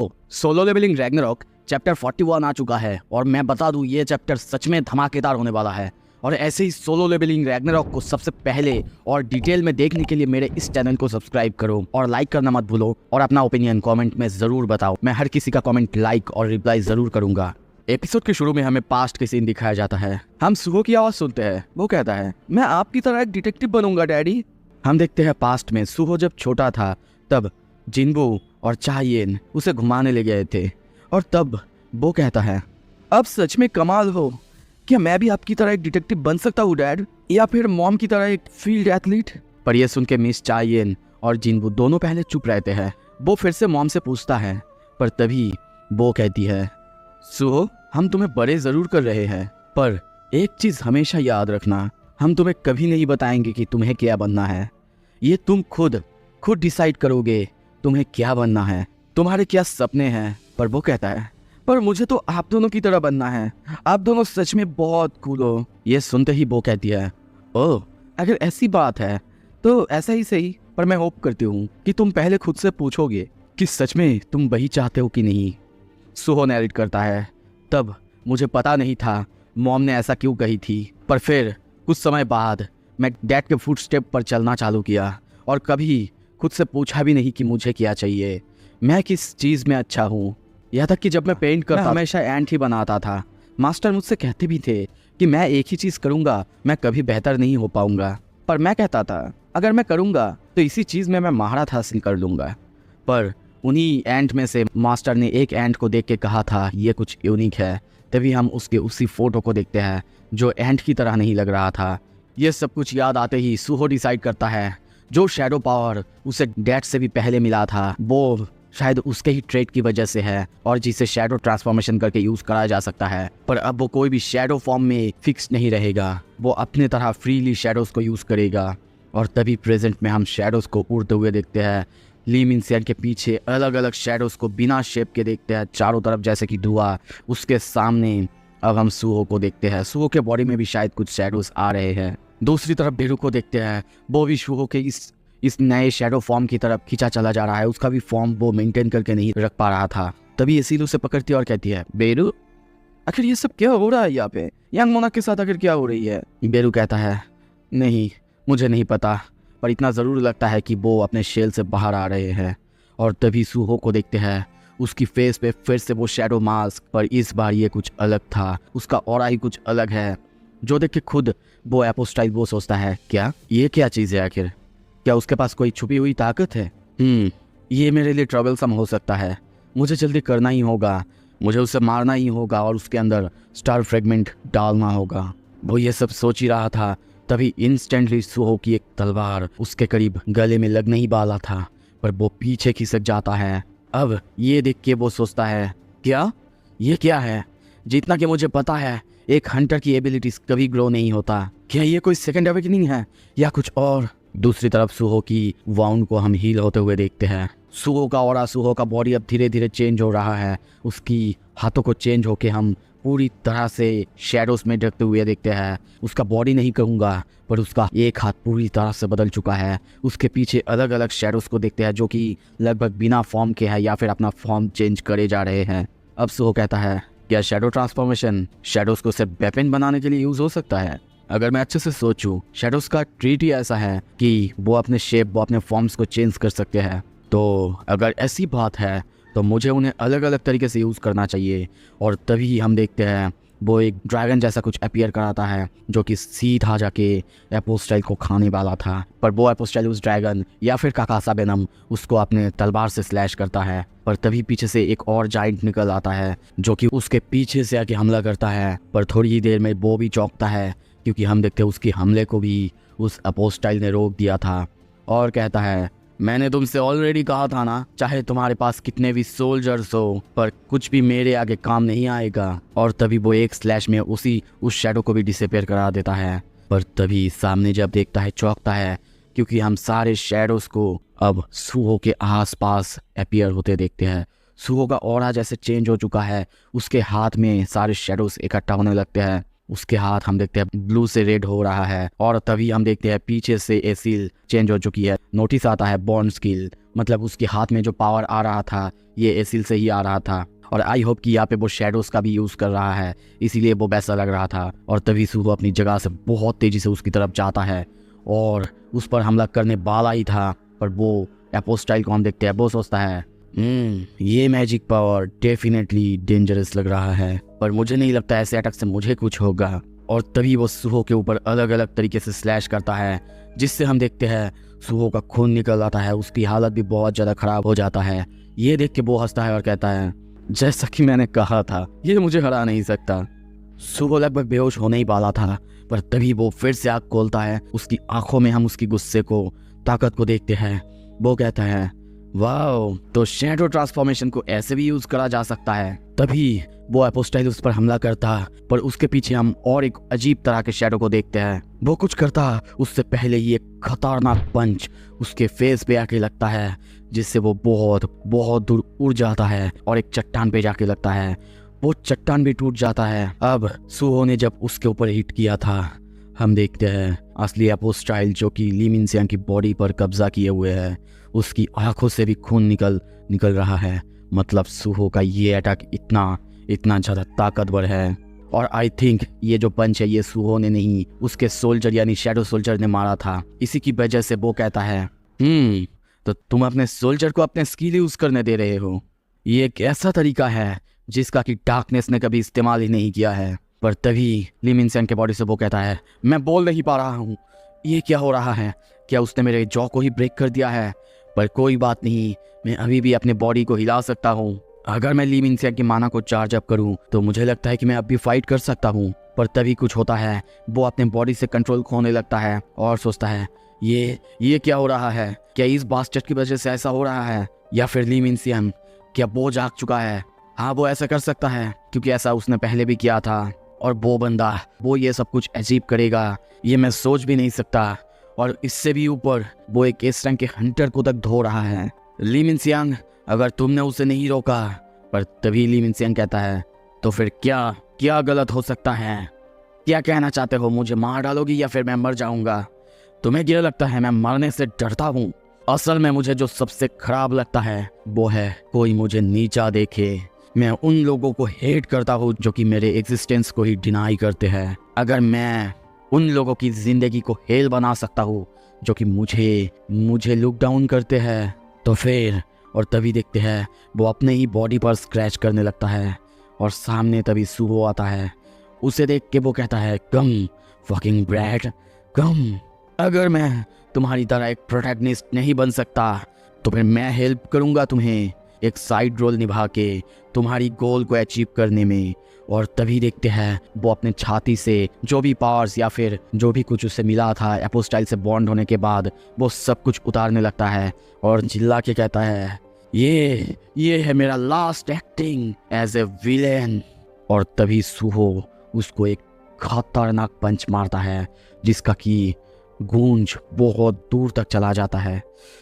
Solo levelling Ragnarok chapter 41 आ चुका है और मैं बता दूं ये चैप्टर सच में धमाकेदार होने वाला है। और ऐसे ही सोलो लेवलिंग रैग्नारॉक को सबसे पहले और डिटेल में देखने के लिए मेरे इस चैनल को सब्सक्राइब करो और लाइक करना मत भूलो और अपना ओपिनियन कमेंट में जरूर बताओ। मैं हर किसी का कमेंट लाइक और रिप्लाई जरूर करूंगा। एपिसोड के शुरू में हमें पास्ट के सीन दिखाया जाता है। हम सुहो की आवाज सुनते हैं। वो कहता है, मैं आपकी तरह एक डिटेक्टिव बनूंगा डैडी। हम देखते हैं पास्ट में सुहो जब छोटा था तब जिनबू और चायेन उसे घुमाने ले गए थे और तब वो कहता है, अब सच में कमाल हो, क्या मैं भी आपकी तरह एक डिटेक्टिव बन सकता हूँ डैड, या फिर मॉम की तरह एक फील्ड एथलीट। पर यह सुन के मिस चायेन और जिनबू दोनों पहले चुप रहते हैं। वो फिर से मॉम से पूछता है, पर तभी वो कहती है, सुहो हम तुम्हें बड़े जरूर कर रहे हैं, पर एक चीज हमेशा याद रखना, हम तुम्हें कभी नहीं बताएंगे कि तुम्हें क्या बनना है। ये तुम खुद डिसाइड करोगे तुम्हें क्या बनना है, तुम्हारे क्या सपने हैं। पर वो कहता है, पर मुझे तो आप दोनों की तरह बनना है, आप दोनों सच में बहुत कूल हो। ये सुनते ही वो कहती है, ओह अगर ऐसी बात है तो ऐसा ही सही, पर मैं होप करती हूँ कि तुम पहले खुद से पूछोगे कि सच में तुम वही चाहते हो कि नहीं। सुहो नैरेट करता है, तब मुझे पता नहीं था मॉम ने ऐसा क्यों कही थी, पर फिर कुछ समय बाद मैं डैड के फुटस्टेप पर चलना चालू किया और कभी खुद से पूछा भी नहीं कि मुझे क्या चाहिए, मैं किस चीज़ में अच्छा हूँ। यहाँ तक कि जब मैं पेंट करता हमेशा एंट ही बनाता था। मास्टर मुझसे कहते भी थे कि मैं एक ही चीज़ करूँगा मैं कभी बेहतर नहीं हो पाऊँगा, पर मैं कहता था अगर मैं करूँगा तो इसी चीज़ में मैं महारत हासिल कर लूँगा। पर उन्हीं एंट में से मास्टर ने एक एंट को देख के कहा था ये कुछ यूनिक है। तभी हम उसके उसी फोटो को देखते हैं जो एंट की तरह नहीं लग रहा था। ये सब कुछ याद आते ही सुहो डिसाइड करता है जो शैडो पावर उसे डैड से भी पहले मिला था वो शायद उसके ही ट्रेड की वजह से है और जिसे शैडो ट्रांसफॉर्मेशन करके यूज करा जा सकता है। पर अब वो कोई भी शैडो फॉर्म में फिक्स नहीं रहेगा, वो अपने तरह फ्रीली शैडोज को यूज करेगा। और तभी प्रेजेंट में हम शैडोज को उड़ते हुए देखते हैं। ली मिनसेन के पीछे अलग अलग शैडोज को बिना शेप के देखते हैं चारों तरफ जैसे कि धुआं। उसके सामने अब हम सुहो को देखते हैं। सुहो के बॉडी में भी शायद कुछ शैडोज आ रहे हैं। दूसरी तरफ बेरू को देखते हैं, वो भी सुहो के इस नए शैडो फॉर्म की तरफ खींचा चला जा रहा है। उसका भी फॉर्म वो मेंटेन करके नहीं रख पा रहा था। तभी एसील उसे पकड़ती है और कहती है, बेरू आखिर ये सब क्या हो रहा है यहाँ पे, यंग मोनाक के साथ आखिर क्या हो रही है। बेरू कहता है, नहीं मुझे नहीं पता, पर इतना ज़रूर लगता है कि वो अपने शेल से बाहर आ रहे हैं। और तभी सुहो को देखते हैं, उसकी फेस पे फिर से वो शैडो मास्क, पर इस बार ये कुछ अलग था। उसका ऑरा ही कुछ अलग है जो देख के खुद वो एपोस्टाइल वो सोचता है, क्या ये क्या चीज़ है, आखिर क्या उसके पास कोई छुपी हुई ताकत है। ये मेरे लिए ट्रबलसम हो सकता है, मुझे जल्दी करना ही होगा, मुझे उसे मारना ही होगा और उसके अंदर स्टार फ्रेगमेंट डालना होगा। वो ये सब सोच ही रहा था, तभी इंस्टेंटली सुहो की एक तलवार उसके करीब गले में लगने ही वाला था, पर वो पीछे खिसक जाता है। अब ये देख के वो सोचता है, क्या ये क्या है। जितना कि मुझे पता है एक हंटर की एबिलिटीज कभी ग्रो नहीं होता, क्या ये कोई सेकंड अवेकनिंग है या कुछ और। दूसरी तरफ सुहो की वाउंड को हम हील होते हुए देखते हैं। सुहो का ऑरा, सुहो का बॉडी अब धीरे धीरे चेंज हो रहा है। उसकी हाथों को चेंज होके हम पूरी तरह से शैडोज में ढकते हुए देखते हैं। उसका बॉडी नहीं कहूँगा, पर उसका एक हाथ पूरी तरह से बदल चुका है। उसके पीछे अलग अलग शैडोज को देखते हैं जो कि लगभग बिना फॉर्म के हैं या फिर अपना फॉर्म चेंज करे जा रहे हैं। अब सुहो कहता है, क्या शैडो ट्रांसफॉर्मेशन शैडोज को सिर्फ वेपन बनाने के लिए यूज हो सकता है। अगर मैं अच्छे से सोचूं, शैडोज का ट्रीट ही ऐसा है कि वो अपने शेप, वो अपने फॉर्म्स को चेंज कर सकते हैं। तो अगर ऐसी बात है तो मुझे उन्हें अलग अलग तरीके से यूज़ करना चाहिए। और तभी हम देखते हैं वो एक ड्रैगन जैसा कुछ अपीयर कराता है जो कि सीधा जाके एपोस्टाइल को खाने वाला था। पर वो एपोस्टाइल उस ड्रैगन या फिर काकासा वेनम उसको अपने तलवार से स्लैश करता है। पर तभी पीछे से एक और जाइंट निकल आता है जो कि उसके पीछे से आके हमला करता है। पर थोड़ी ही देर में वो भी चौंकता है क्योंकि हम देखते हैं उसके हमले को भी उस एपोस्टाइल ने रोक दिया था और कहता है, मैंने तुमसे ऑलरेडी कहा था ना, चाहे तुम्हारे पास कितने भी सोल्जर्स हो पर कुछ भी मेरे आगे काम नहीं आएगा। और तभी वो एक स्लैश में उस शैडो को भी डिसअपीयर करा देता है। पर तभी सामने जब देखता है चौंकता है क्योंकि हम सारे शैडोज को अब सुहो के आसपास अपीयर होते देखते हैं। सुहो का ऑरा जैसे चेंज हो चुका है, उसके हाथ में सारे शैडोज इकट्ठा होने लगते हैं। उसके हाथ हम देखते हैं ब्लू से रेड हो रहा है और तभी हम देखते हैं पीछे से एसील चेंज हो चुकी है। नोटिस आता है बॉन्ड स्किल मतलब उसके हाथ में जो पावर आ रहा था ये एसिल से ही आ रहा था। और आई होप कि यहाँ पे वो शेडोज़ का भी यूज़ कर रहा है, इसीलिए वो वैसा लग रहा था। और तभी सुहो अपनी जगह से बहुत तेज़ी से उसकी तरफ जाता है और उस पर हमला करने वाला ही था, पर वो एपोस्टाइल को हम देखते हैं, वो सोचता है ये मैजिक पावर डेफिनेटली डेंजरस लग रहा है, पर मुझे नहीं लगता ऐसे अटैक से मुझे कुछ होगा। और तभी वो सुहो के ऊपर अलग अलग तरीके से स्लैश करता है, जिससे हम देखते हैं सुहो का खून निकल आता है, उसकी हालत भी बहुत ज़्यादा ख़राब हो जाता है। ये देख के वो हंसता है और कहता है, जैसा कि मैंने कहा था ये मुझे हरा नहीं सकता। सुहो लगभग बेहोश होने ही वाला था, पर तभी वो फिर से आँख खोलता है। उसकी आंखों में हम उसकी गुस्से को, ताकत को देखते हैं। वो कहता है, वाओ, तो शैडो ट्रांसफॉर्मेशन को ऐसे भी यूज करा जा सकता है। तभी वो अपोस्टाइल उस पर हमला करता, पर उसके पीछे हम और एक अजीब तरह के शैडो को देखते हैं। वो कुछ करता उससे पहले ही एक खतरनाक पंच उसके फेस पे आके लगता है, जिससे वो बहुत बहुत दूर उड़ जाता है और एक चट्टान पे जाके लगता है। वो चट्टान भी टूट जाता है। अब सुहो ने जब उसके ऊपर हिट किया था, हम देखते हैं असली अपोस्टाइल जो कि ली मिनसियांग की बॉडी पर कब्जा किए हुए है, उसकी आंखों से भी खून निकल रहा है। मतलब सुहो का ये अटैक इतना ज़्यादा ताकतवर है। और आई थिंक ये जो पंच है ये सुहो ने नहीं, उसके सोल्जर यानी शैडो सोल्जर ने मारा था। इसी की वजह से वो कहता है, तो तुम अपने सोल्जर को अपने स्किल यूज करने दे रहे हो। ये एक ऐसा तरीका है जिसका कि डार्कनेस ने कभी इस्तेमाल ही नहीं किया है। पर तभी ली मिनसियांग के बॉडी से वो कहता है, मैं बोल नहीं पा रहा हूँ, ये क्या हो रहा है? क्या उसने मेरे जॉ को ही ब्रेक कर दिया है? पर कोई बात नहीं, मैं अभी भी अपने बॉडी को हिला सकता हूँ। अगर मैं ली मिनसियांग की माना को चार्ज अप करूँ तो मुझे लगता है कि मैं अब भी फाइट कर सकता हूँ। पर तभी कुछ होता है, वो अपने बॉडी से कंट्रोल खोने लगता है और सोचता है, ये क्या हो रहा है? क्या इस बास्टर्ड की वजह से ऐसा हो रहा है, या फिर ली मिनसियांग क्या वो जाग चुका है? हाँ, वो ऐसा कर सकता है क्योंकि ऐसा उसने पहले भी किया था। और वो बंदा वो ये सब कुछ अजीब करेगा, ये मैं सोच भी नहीं सकता। और इससे भी ऊपर वो एक इस रंग के हंटर को तक धो रहा है। ली मिनसियांग, अगर तुमने उसे नहीं रोका। पर तभी ली मिनसियांग कहता है, तो फिर क्या गलत हो सकता है? क्या कहना चाहते हो? मुझे मार डालोगी या फिर मैं मर जाऊंगा? तुम्हें क्या लगता है मैं मरने से डरता हूँ? असल में मुझे जो सबसे खराब लगता है वो है कोई मुझे नीचा देखे। मैं उन लोगों को हेट करता हूँ जो कि मेरे एग्जिस्टेंस को ही डिनाई करते हैं। अगर मैं उन लोगों की जिंदगी को हेल बना सकता हूँ जो कि मुझे लुक डाउन करते हैं, तो फिर। और तभी देखते हैं वो अपने ही बॉडी पर स्क्रैच करने लगता है और सामने तभी सुहो आता है। उसे देख के वो कहता है, कम फकिंग ब्रैट, कम। अगर मैं तुम्हारी तरह एक प्रोटैगनिस्ट नहीं बन सकता तो फिर मैं हेल्प करूंगा तुम्हें एक साइड रोल निभा के तुम्हारी गोल को अचीव करने में। और तभी देखते हैं वो अपने छाती से जो भी पावर्स या फिर जो भी कुछ उसे मिला था एपोस्टाइल से बॉन्ड होने के बाद, वो सब कुछ उतारने लगता है और चिल्ला के कहता है, ये है मेरा last acting as a villain. और तभी सुहो उसको एक खतरनाक पंच मारता है जिसका कि गूंज बहुत दूर तक चला जाता है।